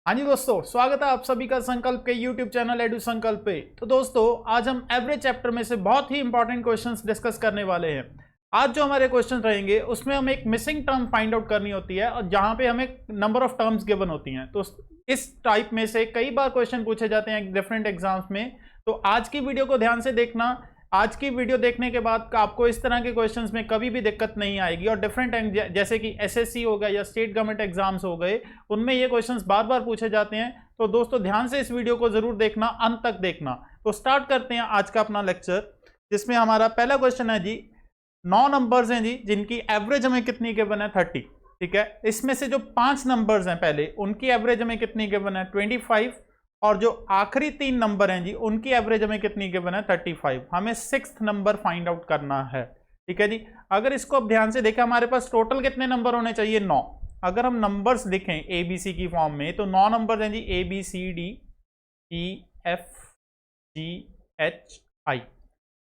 हाँ जी दोस्तों, स्वागत है आप सभी का संकल्प के YouTube चैनल एडू संकल्प पे। तो दोस्तों आज हम एवरेज चैप्टर में से बहुत ही इंपॉर्टेंट क्वेश्चंस डिस्कस करने वाले हैं। आज जो हमारे क्वेश्चन रहेंगे उसमें हमें एक मिसिंग टर्म फाइंड आउट करनी होती है और जहां पे हमें नंबर ऑफ टर्म्स गिवन होती हैं। तो इस टाइप में से कई बार क्वेश्चन पूछे जाते हैं डिफरेंट एग्जाम्स में। तो आज की वीडियो को ध्यान से देखना। आज की वीडियो देखने के बाद आपको इस तरह के क्वेश्चंस में कभी भी दिक्कत नहीं आएगी और डिफरेंट जैसे कि एसएससी हो गया या स्टेट गवर्नमेंट एग्जाम्स हो गए, उनमें ये क्वेश्चंस बार बार पूछे जाते हैं। तो दोस्तों ध्यान से इस वीडियो को जरूर देखना, अंत तक देखना। तो स्टार्ट करते हैं आज का अपना लेक्चर, जिसमें हमारा पहला क्वेश्चन है जी 9 नंबर्स हैं जी जिनकी एवरेज हमें कितनी गिवन है 30। ठीक है, इसमें से जो 5 नंबर्स हैं पहले उनकी एवरेज हमें कितनी गिवन है 25 और जो आखिरी 3 नंबर हैं जी उनकी एवरेज हमें कितनी गिवन है 35। हमें 6th नंबर फाइंड आउट करना है। ठीक है जी, अगर इसको अब ध्यान से देखें हमारे पास टोटल कितने नंबर होने चाहिए 9। अगर हम नंबर्स लिखें ए बी सी की फॉर्म में तो 9 नंबर हैं जी A B C D E F G H I.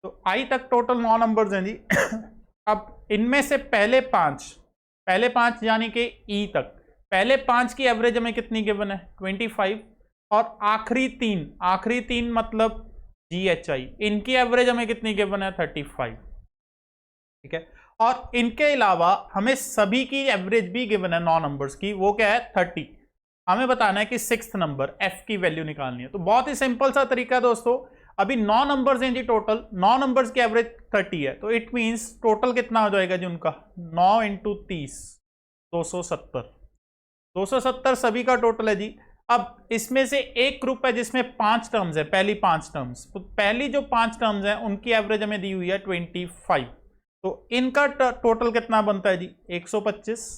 तो आई तक टोटल 9 नंबर्स हैं जी। अब इनमें से पहले पांच यानी कि ई तक, पहले 5 की एवरेज हमें कितनी गिवन है 25 और आखिरी तीन मतलब जी एच आई, इनकी एवरेज हमें कितनी गिवन है 35। ठीक है, और इनके अलावा हमें सभी की एवरेज भी गिवन है 9 नंबर्स की, वो क्या है 30। हमें बताना है कि 6th नंबर एफ की वैल्यू निकालनी है। तो बहुत ही सिंपल सा तरीका है दोस्तों। अभी 9 नंबर्स हैं जी टोटल, 9 नंबर्स की एवरेज 30 है, तो इट मींस टोटल कितना हो जाएगा जी उनका 9 इंटू 30 270 सभी का टोटल है जी। अब इसमें से एक ग्रुप है जिसमें 5 टर्म्स है, पहली 5 टर्म्स, तो पहली जो 5 टर्म्स हैं उनकी एवरेज हमें दी हुई है 25। तो इनका टोटल कितना बनता है जी 125।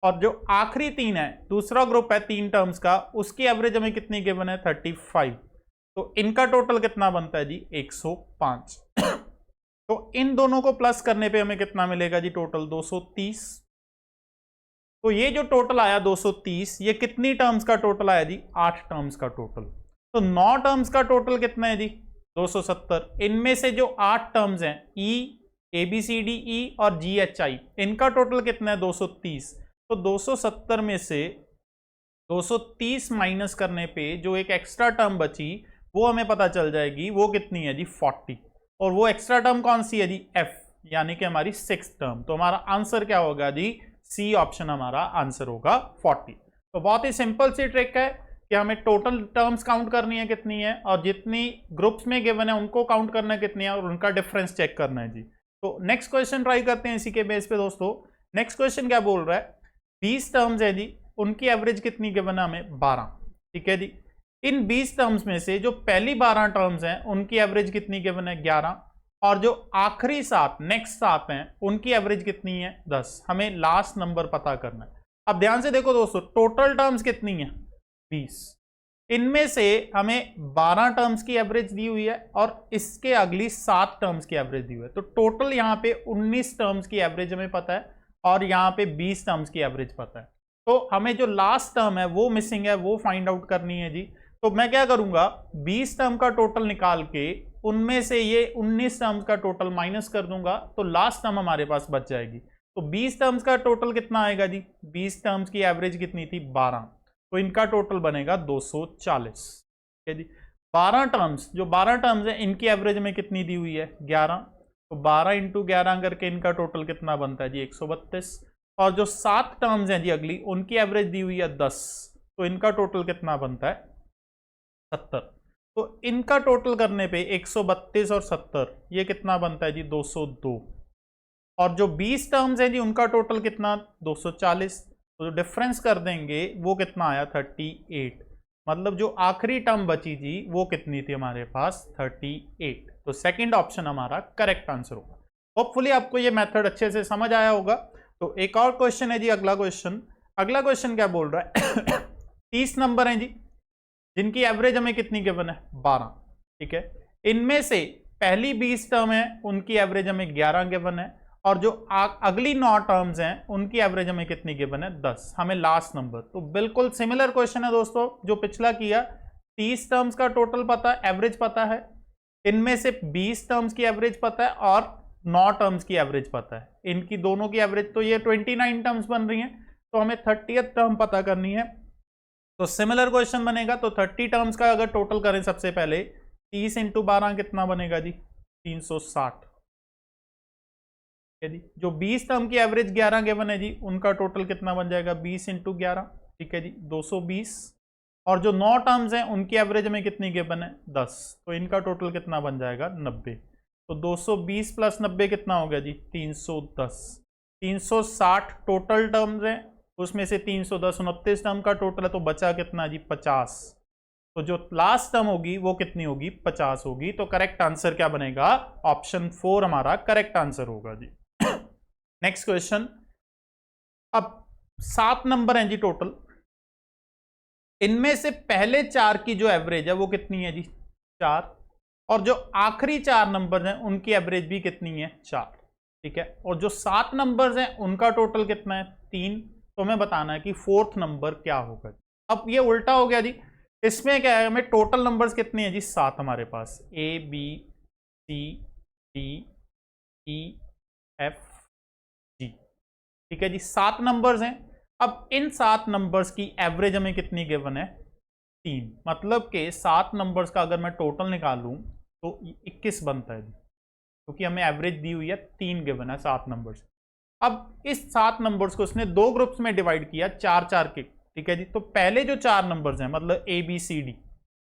और जो आखिरी 3 है, दूसरा ग्रुप है 3 टर्म्स का, उसकी एवरेज हमें कितनी गिवन है 35। तो इनका टोटल कितना बनता है जी 105। तो इन दोनों को प्लस करने पे हमें कितना मिलेगा जी टोटल 230। तो ये जो टोटल आया 230, ये कितनी टर्म्स का टोटल आया जी 8 टर्म्स का टोटल। तो 9 टर्म्स का टोटल कितना है जी 270। इनमें से जो 8 टर्म्स हैं ई ए बी सी डी ई और जी एच आई, इनका टोटल कितना है 230। तो 270 में से 230 माइनस करने पे जो एक एक्स्ट्रा टर्म बची वो हमें पता चल जाएगी, वो कितनी है जी 40। और वो एक्स्ट्रा टर्म कौन सी है जी एफ, यानी कि हमारी 6th टर्म। तो हमारा आंसर क्या होगा जी सी ऑप्शन हमारा आंसर होगा 40। तो बहुत ही सिंपल सी ट्रिक है कि हमें टोटल टर्म्स काउंट करनी है कितनी है और जितनी ग्रुप्स में गिवन है उनको काउंट करना है कितनी है और उनका डिफरेंस चेक करना है जी। तो नेक्स्ट क्वेश्चन ट्राई करते हैं इसी के बेस पे दोस्तों। नेक्स्ट क्वेश्चन क्या बोल रहा है, 20 टर्म्स है जी, उनकी एवरेज कितनी गिवन है हमें 12। ठीक है जी, इन 20 टर्म्स में से जो पहली 12 टर्म्स हैं उनकी एवरेज कितनी गिवन है 11 और जो आखिरी 7 नेक्स्ट 7 हैं उनकी एवरेज कितनी है 10। हमें लास्ट नंबर पता करना है। अब ध्यान से देखो दोस्तों, टोटल टर्म्स कितनी है 20, इनमें से हमें 12 टर्म्स की एवरेज दी हुई है और इसके अगली 7 टर्म्स की एवरेज दी हुई है। तो टोटल यहाँ पे 19 टर्म्स की एवरेज हमें पता है और यहाँ पे 20 टर्म्स की एवरेज पता है। तो हमें जो लास्ट टर्म है वो मिसिंग है, वो फाइंड आउट करनी है जी। तो मैं क्या करूंगा, 20 टर्म का टोटल निकाल के उनमें से ये 19 टर्म्स का टोटल माइनस कर दूंगा, तो लास्ट टर्म हमारे पास बच जाएगी। तो 20 टर्म्स का टोटल कितना आएगा जी, 20 टर्म्स की एवरेज कितनी थी 12, तो इनका टोटल बनेगा 240। ठीक है जी, 12 टर्म्स, जो 12 टर्म्स है इनकी एवरेज में कितनी दी हुई है 11, तो 12 इंटू 11 करके इनका टोटल कितना बनता है जी 132। और जो 7 टर्म्स हैं जी अगली, उनकी एवरेज दी हुई है 10, तो इनका टोटल कितना बनता है 70। तो इनका टोटल करने पे 132 और 70 ये कितना बनता है जी 202। और जो 20 टर्म्स हैं जी उनका टोटल कितना 240, तो जो डिफरेंस कर देंगे वो कितना आया 38। मतलब जो आखिरी टर्म बची थी वो कितनी थी हमारे पास 38। तो सेकंड ऑप्शन हमारा करेक्ट आंसर होगा। होपफुली आपको ये मेथड अच्छे से समझ आया होगा। तो एक और क्वेश्चन है जी, अगला क्वेश्चन क्या बोल रहा है 30 नंबर हैं जी जिनकी एवरेज हमें कितनी गिवन है 12। ठीक है, इनमें से पहली 20 टर्म है उनकी एवरेज हमें 11 गिवन है और जो अगली 9 टर्म्स हैं उनकी एवरेज हमें कितनी गिवन है 10। हमें लास्ट नंबर, तो बिल्कुल सिमिलर क्वेश्चन है दोस्तों जो पिछला किया। 30 टर्म्स का टोटल पता है, एवरेज पता है, इनमें से 20 टर्म्स की एवरेज पता है और 9 टर्म्स की एवरेज पता है। इनकी दोनों की एवरेज तो ये 29 टर्म्स बन रही हैं, तो हमें 30th टर्म पता करनी है तो सिमिलर क्वेश्चन बनेगा। तो 30 टर्म्स का अगर टोटल करें सबसे पहले 30 × 12 कितना बनेगा जी 360। जो 20 टर्म की एवरेज 11 गिवन है जी उनका टोटल कितना बन जाएगा 20 × 11, ठीक है जी 220। और जो 9 टर्म्स हैं उनकी एवरेज में कितनी गिवन है 10, तो इनका टोटल कितना बन जाएगा 90। तो 220 + 90 कितना हो गया जी 310। 360 टोटल टर्म्स हैं, उसमें से 310 29 टर्म का टोटल है, तो बचा कितना जी 50। तो जो लास्ट टर्म होगी वो कितनी होगी 50 होगी। तो करेक्ट आंसर क्या बनेगा ऑप्शन 4 हमारा करेक्ट आंसर होगा जी। Next question. अब 7 नंबर हैं जी टोटल, इनमें से पहले 4 की जो एवरेज है वो कितनी है जी 4, और जो आखिरी 4 नंबर हैं उनकी एवरेज भी कितनी है 4, ठीक है। और जो 7 नंबर्स हैं उनका टोटल कितना है 3। तो हमें बताना है कि 4th नंबर क्या होगा। अब ये उल्टा हो गया जी, इसमें क्या है हमें टोटल नंबर्स कितने हैं जी 7 हमारे पास, A B C D E F G, ठीक है जी 7 नंबर्स हैं। अब इन 7 नंबर्स की एवरेज हमें कितनी गिवन है 3, मतलब के 7 नंबर्स का अगर मैं टोटल निकालूं तो 21 बनता है जी, क्योंकि हमें एवरेज दी हुई है 3 गिवन है 7 नंबर्स। अब इस 7 नंबर्स को उसने 2 ग्रुप्स में डिवाइड किया 4-4 के, ठीक है जी। तो पहले जो 4 नंबर्स हैं मतलब A B C D,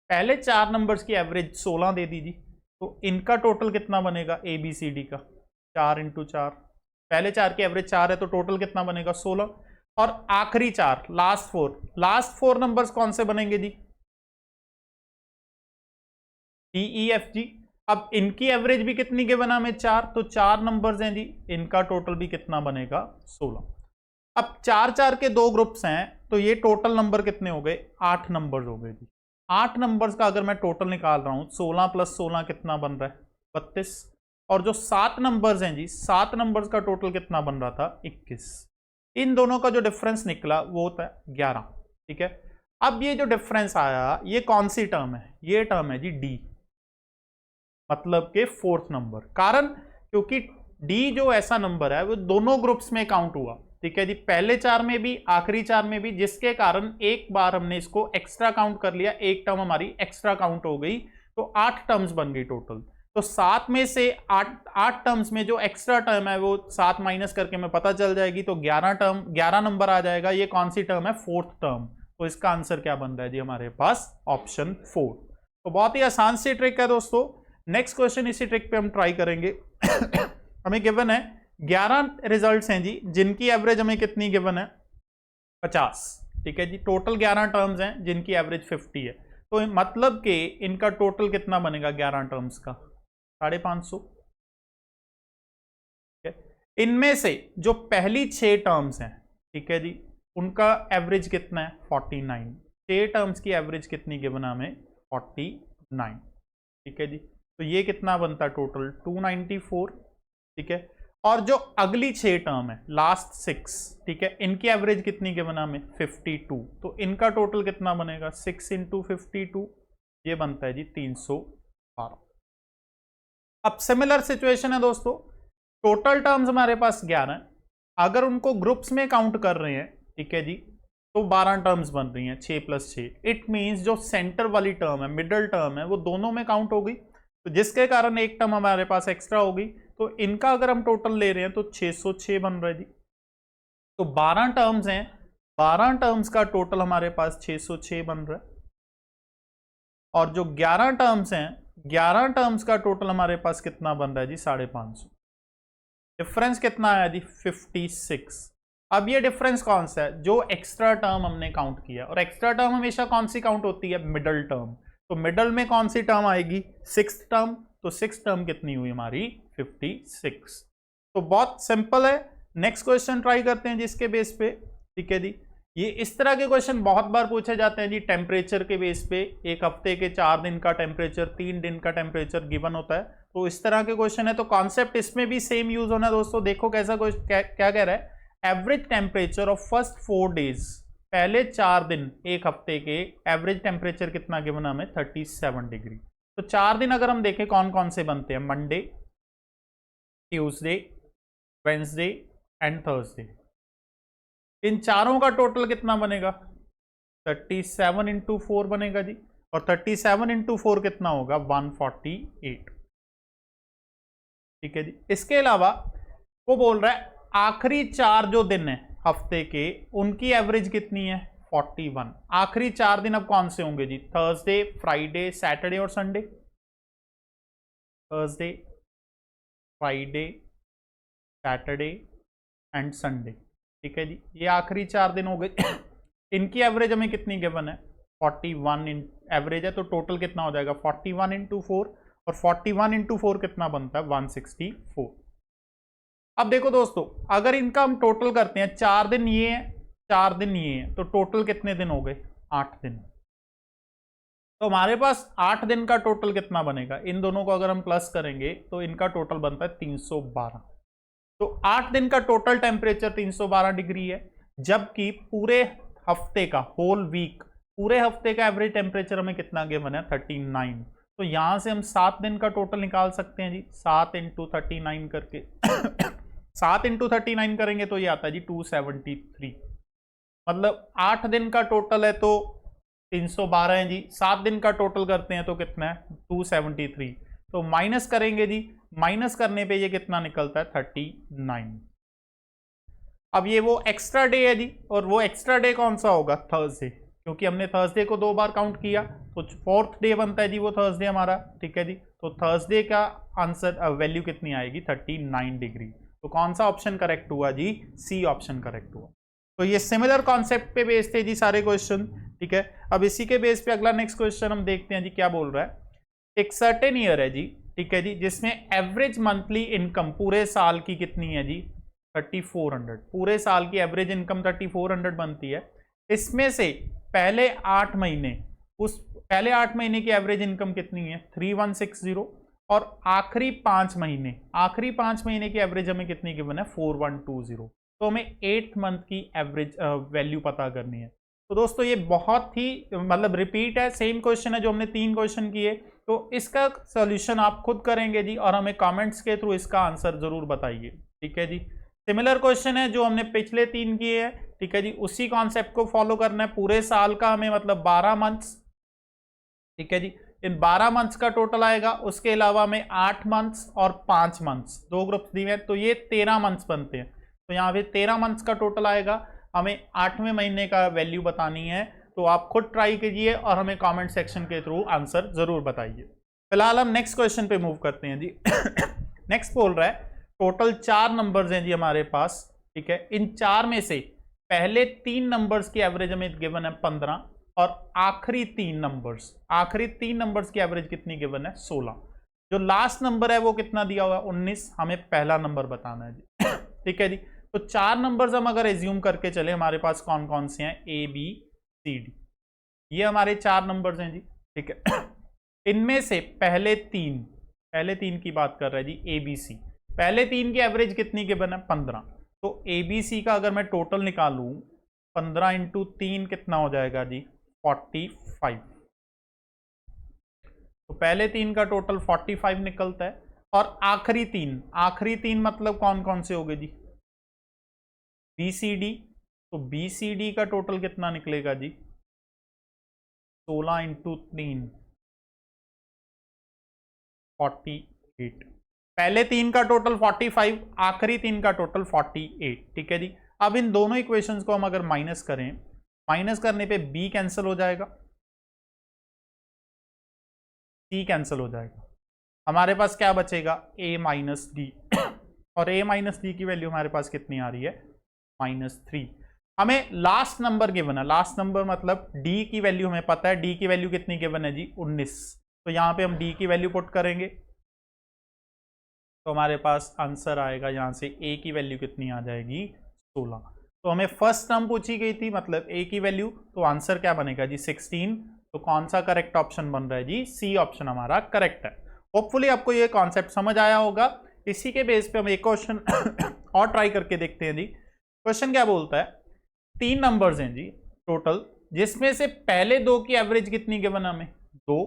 पहले 4 नंबर्स की एवरेज 16 दे दीजिए, तो इनका टोटल कितना बनेगा A B C D का 4 × 4, पहले 4 की एवरेज 4 है तो टोटल कितना बनेगा 16। और आखिरी 4 लास्ट 4 नंबर्स कौन से बनेंगे जी D E F G। अब इनकी एवरेज भी कितनी गिवन हमें 4, तो 4 नंबर्स हैं जी, इनका टोटल भी कितना बनेगा 16। अब 4-4 के 2 ग्रुप्स हैं, तो ये टोटल नंबर कितने हो गए 8 नंबर्स हो गए जी। 8 नंबर्स का अगर मैं टोटल निकाल रहा हूं 16 + 16 कितना बन रहा है 32। और जो 7 नंबर्स हैं जी 7 नंबर्स का टोटल कितना बन रहा था 21। इन दोनों का जो डिफरेंस निकला वो होता है 11, ठीक है। अब ये जो डिफरेंस आया ये कौन सी टर्म है, ये टर्म है जी डी, मतलब के 4th नंबर। कारण क्योंकि डी जो ऐसा नंबर है वो दोनों ग्रुप्स में काउंट हुआ, ठीक है जी, पहले 4 में भी आखिरी 4 में भी, जिसके कारण एक बार हमने इसको एक्स्ट्रा काउंट कर लिया, एक टर्म हमारी एक्स्ट्रा काउंट हो गई, तो 8 टर्म्स बन गई टोटल। तो 7 में से 8 टर्म्स में जो एक्स्ट्रा टर्म है वो 7 माइनस करके हमें पता चल जाएगी, तो 11 नंबर आ जाएगा। ये कौन सी टर्म है 4th टर्म। तो इसका आंसर क्या बन रहा है जी हमारे पास ऑप्शन 4। तो बहुत ही आसान सी ट्रिक है दोस्तों। नेक्स्ट क्वेश्चन इसी ट्रिक पे हम ट्राई करेंगे। हमें गिवन है 11 रिजल्ट्स हैं जी, जिनकी एवरेज हमें कितनी गिवन है 50, ठीक है जी। टोटल 11 टर्म्स हैं जिनकी एवरेज 50 है, तो मतलब कि इनका टोटल कितना बनेगा 11 टर्म्स का 550, ठीक है। इनमें से जो पहली 6 टर्म्स हैं, ठीक है जी, उनका एवरेज कितना है 49। 6 टर्म्स की एवरेज कितनी गिवन है हमें 49, ठीक है जी। तो ये कितना बनता है टोटल 294, ठीक है। और जो अगली 6 टर्म है लास्ट 6, ठीक है, इनकी एवरेज कितनी गिवन है हमें 52, तो इनका टोटल कितना बनेगा 6 × 52, ये बनता है जी 312। अब सिमिलर सिचुएशन है दोस्तों, टोटल टर्म्स हमारे पास 11 है, अगर उनको ग्रुप्स में काउंट कर रहे हैं, ठीक है जी, तो 12 टर्म्स बन रही हैं 6 + 6। इट मींस जो सेंटर वाली टर्म है मिडल टर्म है वो दोनों में काउंट हो गई, तो जिसके कारण एक टर्म हमारे पास एक्स्ट्रा होगी। तो इनका अगर हम टोटल ले रहे हैं तो 606 बन रहा है जी। तो 12 टर्म्स हैं, 12 टर्म्स का टोटल हमारे पास 606 बन रहा है। और जो 11 टर्म्स हैं, 11 टर्म्स का टोटल हमारे पास कितना बन रहा है जी 550। डिफरेंस कितना आया जी 56। अब ये डिफरेंस कौन सा है, जो एक्स्ट्रा टर्म हमने काउंट किया, और एक्स्ट्रा टर्म हमेशा कौन सी काउंट होती है मिडल टर्म। तो मिडल में कौन सी टर्म आएगी 6th टर्म, तो 6th टर्म कितनी हुई हमारी 56। तो बहुत सिंपल है। नेक्स्ट क्वेश्चन ट्राई करते हैं जिसके बेस पे, ठीक है जी। ये इस तरह के क्वेश्चन बहुत बार पूछे जाते हैं जी, टेम्परेचर के बेस पे, एक हफ्ते के 4 दिन का टेम्परेचर, 3 दिन का टेम्परेचर गिवन होता है, तो इस तरह के क्वेश्चन है। तो कॉन्सेप्ट इसमें भी सेम यूज होना है दोस्तों। देखो कैसा क्या कह रहा है, average temperature of first 4 days, पहले 4 दिन एक हफ्ते के एवरेज टेम्परेचर कितना गिवन हमें 37 डिग्री। तो 4 दिन अगर हम देखें कौन कौन से बनते हैं, Monday, Tuesday, Wednesday and Thursday, इन चारों का टोटल कितना बनेगा 37 इंटू 4 बनेगा जी, और 37 इंटू 4 कितना होगा 148। ठीक है जी। इसके अलावा वो बोल रहा है आखिरी 4 जो दिन है हफ्ते के उनकी एवरेज कितनी है 41। आखिरी 4 दिन अब कौन से होंगे जी, थर्सडे, फ्राइडे, सैटरडे और Sunday. Thursday, Friday, Saturday and Sunday. ठीक है जी, ये आखिरी 4 दिन हो गए। इनकी एवरेज हमें कितनी गिवन है 41 एवरेज है, तो टोटल कितना हो जाएगा 41 इंटू 4, और 41 इंटू 4 कितना बनता है 164। अब देखो दोस्तों, अगर इनका हम टोटल करते हैं, 4 दिन ये है, 4 दिन ये है, तो टोटल कितने दिन हो गए 8 दिन। तो हमारे पास 8 दिन का टोटल कितना बनेगा, इन दोनों को अगर हम प्लस करेंगे तो इनका टोटल बनता है 312। तो 8 दिन का टोटल टेम्परेचर 312 डिग्री है, जबकि पूरे हफ्ते का, होल वीक, पूरे हफ्ते का एवरेज टेम्परेचर हमें कितना गिवन है 39। तो यहां से हम 7 दिन का टोटल निकाल सकते हैं जी, 7 इंटू 39 करके 7 इंटू 39 करेंगे तो ये आता है जी 273। मतलब 8 दिन का टोटल है तो 312 है जी, 7 दिन का टोटल करते हैं तो कितना है 273। तो माइनस करेंगे जी, माइनस करने पे ये कितना निकलता है 39। अब ये वो एक्स्ट्रा डे है जी, और वो एक्स्ट्रा डे कौन सा होगा थर्सडे, क्योंकि हमने थर्सडे को 2 बार काउंट किया, तो 4th डे बनता है जी वो थर्सडे हमारा। ठीक है जी, तो थर्सडे का आंसर वैल्यू कितनी आएगी 39 डिग्री। तो कौन सा ऑप्शन करेक्ट हुआ जी, सी ऑप्शन करेक्ट हुआ। तो ये सिमिलर कॉन्सेप्ट पे बेस्ड थे जी सारे क्वेश्चन। ठीक है, अब इसी के बेस पे अगला नेक्स्ट क्वेश्चन हम देखते हैं जी क्या बोल रहा है। एक सर्टेन ईयर है जी, ठीक है जी, जिसमें एवरेज मंथली इनकम पूरे साल की कितनी है जी 3400। पूरे साल की एवरेज इनकम 3400 बनती है। इसमें से पहले 8 महीने, उस पहले 8 महीने की एवरेज इनकम कितनी है 3160, और आखिरी 5 महीने, आखिरी 5 महीने की एवरेज हमें कितनी गिवन है 4120। तो हमें 8th मंथ की एवरेज वैल्यू पता करनी है। तो दोस्तों ये बहुत ही मतलब रिपीट है, सेम क्वेश्चन है जो हमने 3 क्वेश्चन किए। तो इसका सॉल्यूशन आप खुद करेंगे जी, और हमें कमेंट्स के थ्रू इसका आंसर जरूर बताइए। ठीक है जी, सिमिलर क्वेश्चन है जो हमने पिछले 3 किए हैं। ठीक है जी, उसी कॉन्सेप्ट को फॉलो करना है। पूरे साल का हमें मतलब 12 मंथ्स, ठीक है जी, इन 12 मंथ्स का टोटल आएगा। उसके अलावा हमें 8 मंथ्स और 5 मंथ्स, 2 ग्रुप्स दिए हैं, तो ये 13 मंथ्स बनते हैं। तो यहाँ पे 13 मंथ्स का टोटल आएगा। हमें 8वें महीने का वैल्यू बतानी है, तो आप खुद ट्राई कीजिए और हमें कमेंट सेक्शन के थ्रू आंसर जरूर बताइए। फिलहाल हम नेक्स्ट क्वेश्चन पे मूव करते हैं जी। नेक्स्ट बोल रहा है टोटल 4 नंबर्स हैं जी हमारे पास। ठीक है, इन 4 में से पहले 3 नंबर्स की एवरेज हमें गिवन है 15, और आखिरी 3 नंबर्स की एवरेज कितनी गिवन है 16। जो लास्ट नंबर है वो कितना दिया हुआ है 19, हमें पहला नंबर बताना है जी। ठीक है जी, तो 4 नंबर्स हम अगर एज्यूम करके चले, हमारे पास कौन कौन से हैं A B C D, ये हमारे 4 नंबर्स हैं जी। ठीक है, इनमें से पहले तीन की बात कर रहा है जी ABC। पहले 3 की एवरेज कितनी गिवन है 15। तो ABC का अगर मैं टोटल निकालूं 15 इंटू 3 कितना हो जाएगा जी 45। तो पहले 3 का टोटल 45 निकलता है, और आखिरी तीन मतलब कौन कौन से हो गए जी BCD। तो BCD का टोटल कितना निकलेगा जी 16 इंटू 3 48। पहले 3 का टोटल 45, आखिरी 3 का टोटल 48। ठीक है जी, अब इन दोनों इक्वेशंस को हम अगर माइनस करें, माइनस करने पे B कैंसिल हो जाएगा, C कैंसिल हो जाएगा, हमारे पास क्या बचेगा A माइनस डी। और A माइनस डी की वैल्यू हमारे पास कितनी आ रही है -3। हमें लास्ट नंबर गिवन है, लास्ट नंबर मतलब D की वैल्यू हमें पता है, D की वैल्यू कितनी गिवन है जी 19। तो यहां पे हम D की वैल्यू पुट करेंगे तो हमारे पास आंसर आएगा, यहां से A की वैल्यू कितनी आ जाएगी 16। तो हमें फर्स्ट टर्म पूछी गई थी मतलब A की वैल्यू, तो आंसर क्या बनेगा जी 16। तो कौन सा करेक्ट ऑप्शन बन रहा है जी C ऑप्शन हमारा करेक्ट है। होपफुली आपको ये कॉन्सेप्ट समझ आया होगा। इसी के बेस पे हम एक क्वेश्चन और ट्राई करके देखते हैं जी। क्वेश्चन क्या बोलता है, 3 नंबर्स हैं जी टोटल, जिसमें से पहले 2 की एवरेज कितनी गिवन है हमें 2।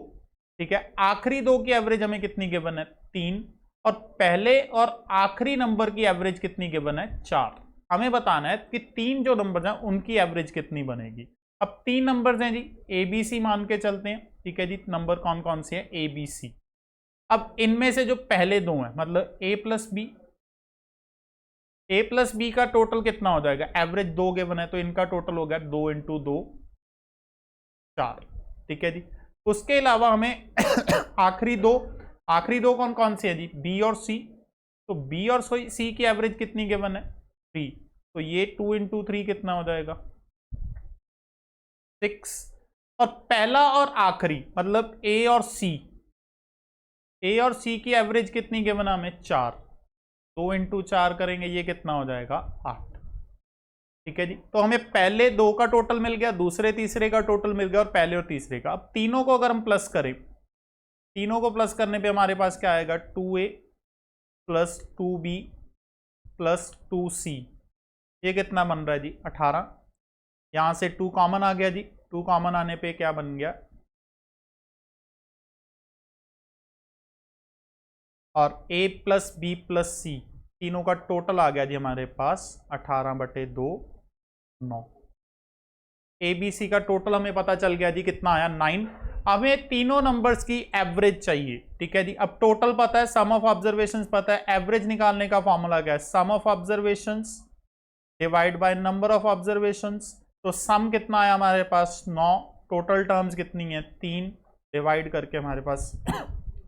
ठीक है, आखिरी 2 की एवरेज हमें कितनी गिवन है 3, और पहले और आखिरी नंबर की एवरेज कितनी गिवन है 4। हमें बताना है कि 3 जो नंबर हैं उनकी एवरेज कितनी बनेगी। अब 3 नंबर्स हैं जी, ए बी सी मान के चलते हैं, ठीक है जी। नंबर कौन कौन से हैं, ए बी सी। अब इनमें से जो पहले दो हैं, मतलब ए प्लस बी का टोटल कितना हो जाएगा, एवरेज 2 गिवन है तो इनका टोटल हो गया 2 इंटू 2 4, ठीक है जी। उसके अलावा हमें आखिरी दो कौन कौन से है जी, बी और सी। तो बी और सी की एवरेज कितनी गिवन है, 3, तो ये 2 इंटू 3 कितना हो जाएगा, 6। और पहला और आखिरी मतलब ए और सी की एवरेज कितनी गिवन है हमें, 4, 2 इंटू 4 करेंगे, ये कितना हो जाएगा 8, ठीक है जी। तो हमें पहले 2 का टोटल मिल गया, दूसरे तीसरे का टोटल मिल गया और पहले और तीसरे का। अब तीनों को अगर हम प्लस करें, तीनों को प्लस करने पे हमारे पास क्या आएगा, 2a plus 2b plus 2c, ये कितना बन रहा है जी 18। यहां से 2 कॉमन आ गया जी, 2 कॉमन आने पे क्या बन गया, और a प्लस बी प्लस सी तीनों का टोटल आ गया जी हमारे पास 18/2 9। ए बी सी का टोटल हमें पता चल गया जी कितना आया 9। हमें तीनों नंबर्स की एवरेज चाहिए, ठीक है जी। अब टोटल पता है, सम ऑफ ऑब्जर्वेशंस पता है, एवरेज निकालने का फॉर्मूला क्या है, sum of observations divide by number of observations. तो सम कितना आया हमारे पास 9, टोटल टर्म्स कितनी है 3, डिवाइड करके हमारे पास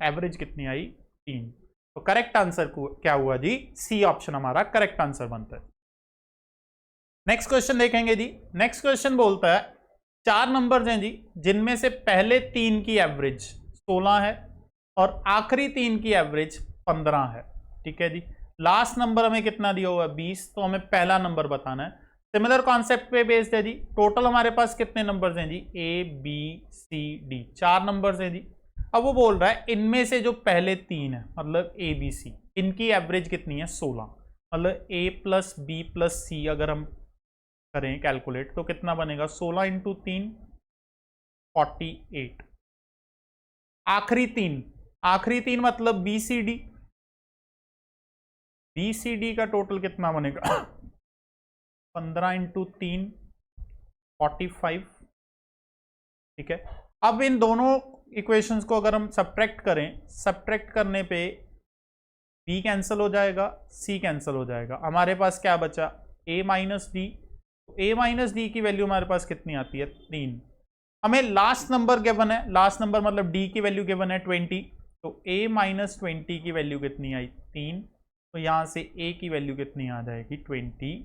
एवरेज कितनी आई 3। तो करेक्ट आंसर क्या हुआ जी, सी ऑप्शन हमारा करेक्ट आंसर बनता है। नेक्स्ट क्वेश्चन देखेंगे जी। नेक्स्ट क्वेश्चन बोलता है 4 नंबर्स हैं जी, जिनमें से पहले 3 की एवरेज 16 है और आखिरी 3 की एवरेज 15 है, ठीक है जी। लास्ट नंबर हमें कितना दिया हुआ है 20, तो हमें पहला नंबर बताना है। सिमिलर कॉन्सेप्ट पे बेस्ड है जी। टोटल हमारे पास कितने नंबर्स हैं जी, A B C D, 4 numbers हैं जी। अब वो बोल रहा है इनमें से जो पहले 3 है मतलब ए बी सी, इनकी एवरेज कितनी है 16, मतलब ए प्लस बी प्लस सी अगर हम करें कैलकुलेट तो कितना बनेगा 16 इंटू 3 48। आखिरी तीन मतलब बी सी डी का टोटल कितना बनेगा 15 इंटू 3 45, ठीक है। अब इन दोनों इक्वेशंस को अगर हम सब्ट्रैक्ट करें, सब्ट्रैक्ट करने पे बी कैंसिल हो जाएगा, सी कैंसिल हो जाएगा, हमारे पास क्या बचा a minus D. A minus D की वैल्यू हमारे पास कितनी आती है 3। हमें लास्ट नंबर गिवन है, लास्ट नंबर मतलब डी की वैल्यू गिवन है 20, तो a माइनस 20 की वैल्यू कितनी आई 3, तो यहां से a की वैल्यू कितनी आ जाएगी 23।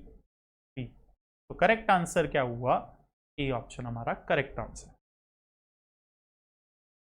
तो करेक्ट आंसर क्या हुआ, ए ऑप्शन हमारा करेक्ट आंसर।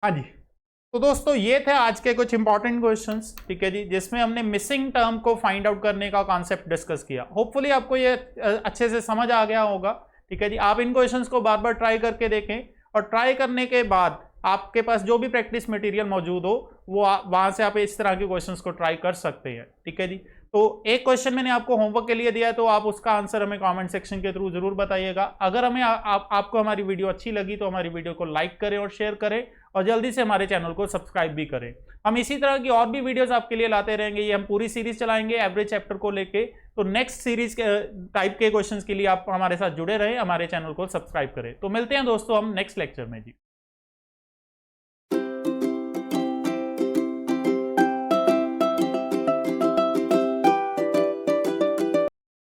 हाँ जी, तो दोस्तों ये थे आज के कुछ इंपॉर्टेंट क्वेश्चंस, ठीक है जी, जिसमें हमने मिसिंग टर्म को फाइंड आउट करने का कॉन्सेप्ट डिस्कस किया। होपफुली आपको ये अच्छे से समझ आ गया होगा, ठीक है जी। आप इन क्वेश्चंस को बार बार ट्राई करके देखें और ट्राई करने के बाद आपके पास जो भी प्रैक्टिस मटेरियल मौजूद हो वो वहां से आप इस तरह के क्वेश्चंस को ट्राई कर सकते हैं, ठीक है जी। तो एक क्वेश्चन मैंने आपको होमवर्क के लिए दिया है, तो आप उसका आंसर हमें कमेंट सेक्शन के थ्रू जरूर बताइएगा। अगर हमें आपको हमारी वीडियो अच्छी लगी तो हमारी वीडियो को लाइक करें और शेयर करें और जल्दी से हमारे चैनल को सब्सक्राइब भी करें। हम इसी तरह की और भी वीडियोस आपके लिए लाते रहेंगे। ये हम पूरी सीरीज चलाएंगे एवरेज चैप्टर को लेके। तो नेक्स्ट सीरीज टाइप के क्वेश्चंस के लिए आप हमारे साथ जुड़े रहें, हमारे चैनल को सब्सक्राइब करें। तो मिलते हैं दोस्तों हम नेक्स्ट लेक्चर में जी।